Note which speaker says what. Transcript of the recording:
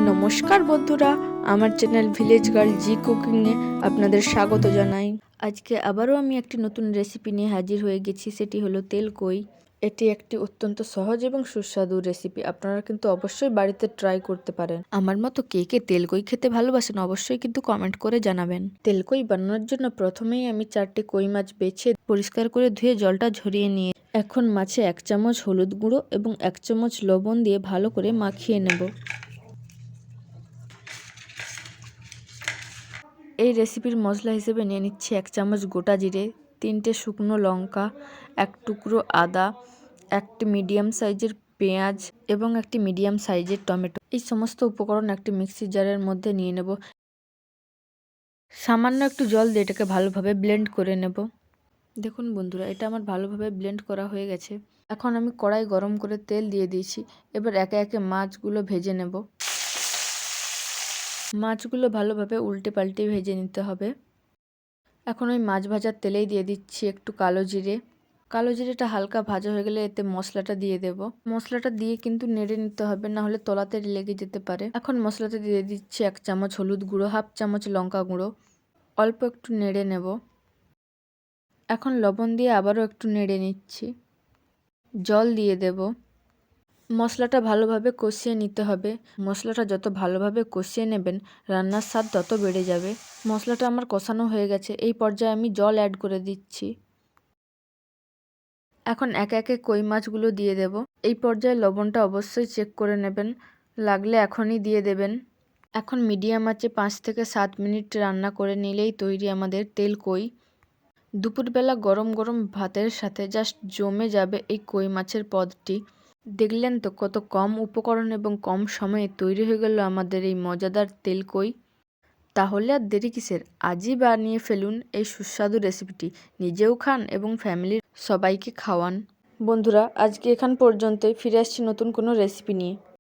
Speaker 1: নমস্কার বন্ধুরা, আমার চ্যানেল ভিলেজ গার্ল জি কুকিংয়ে আপনাদের স্বাগত জানাই। আজকে আবারও আমি একটি নতুন রেসিপি নিয়ে হাজির হয়ে গেছি, সেটি হলো তেল কই। এটি একটি অত্যন্ত সহজ এবং সুস্বাদু রেসিপি। আপনারা কিন্তু অবশ্যই বাড়িতে ট্রাই করতে পারেন। আমার মতো কে কে তেল কই খেতে ভালোবাসেন অবশ্যই কিন্তু কমেন্ট করে জানাবেন। তেল কই বানানোর জন্য প্রথমেই আমি 4টি কই মাছ বেছে পরিষ্কার করে ধুয়ে জলটা ঝরিয়ে নিয়ে এখন মাছে 1 চামচ হলুদ গুঁড়ো এবং 1 চামচ লবণ দিয়ে ভালো করে মাখিয়ে নেব। এই রেসিপির মশলা হিসেবে নিয়ে নিচ্ছি 1 চামচ গোটা জিরে, 3টে শুকনো লঙ্কা, 1 টুকরো আদা, একটি মিডিয়াম সাইজের পেঁয়াজ এবং একটি মিডিয়াম সাইজের টমেটো। এই সমস্ত উপকরণ একটি মিক্সি জারের মধ্যে নিয়ে নেব। সামান্য একটু জল দিয়ে এটাকে ভালোভাবে ব্লেন্ড করে নেব। দেখুন বন্ধুরা, এটা আমার ভালোভাবে ব্লেন্ড করা হয়ে গেছে। এখন আমি কড়াই গরম করে তেল দিয়ে দিয়েছি। এবার একে একে মাছগুলো ভেজে নেব। মাছগুলো ভালোভাবে উল্টে পাল্টে ভেজে নিতে হবে। এখন ওই মাছ ভাজার তেলেই দিয়ে দিচ্ছি একটু কালো জিরে। কালো জিরেটা হালকা ভাজা হয়ে গেলে এতে মশলাটা দিয়ে দেব। মশলাটা দিয়ে কিন্তু নেড়ে নিতে হবে, না হলে তলাতে লেগে যেতে পারে। এখন মশলাতে দিয়ে দিচ্ছি 1 চামচ হলুদ গুঁড়ো, 1/2 চামচ লঙ্কা গুঁড়ো, অল্প একটু নেড়ে নেব। এখন লবণ দিয়ে আবারও একটু নেড়ে নিচ্ছি। জল দিয়ে দেব। মশলাটা ভালোভাবে কষিয়ে নিতে হবে। মশলাটা যত ভালোভাবে কষিয়ে নেবেন রান্নার স্বাদ তত বেড়ে যাবে। মশলাটা আমার কষানো হয়ে গেছে। এই পর্যায়ে আমি জল অ্যাড করে দিচ্ছি। এখন একে একে কই মাছগুলো দিয়ে দেব। এই পর্যায়ে লবণটা অবশ্যই চেক করে নেবেন, লাগলে এখনই দিয়ে দেবেন। এখন মিডিয়াম আঁচে 5 থেকে 7 মিনিট রান্না করে নিলেই তৈরি আমাদের তেল কই। দুপুরবেলা গরম গরম ভাতের সাথে জাস্ট জমে যাবে এই কই মাছের পদটি। দেখলেন তো কত কম উপকরণ এবং কম সময়ে তৈরি হয়ে গেল আমাদের এই মজাদার তেল কই। তাহলে আর দেরি কিসের, আজই বানিয়ে ফেলুন এই সুস্বাদু রেসিপিটি। নিজেও খান এবং ফ্যামিলির সবাইকে খাওয়ান। বন্ধুরা, আজকে এখান পর্যন্তই। ফিরে আসছি নতুন কোনো রেসিপি নিয়ে।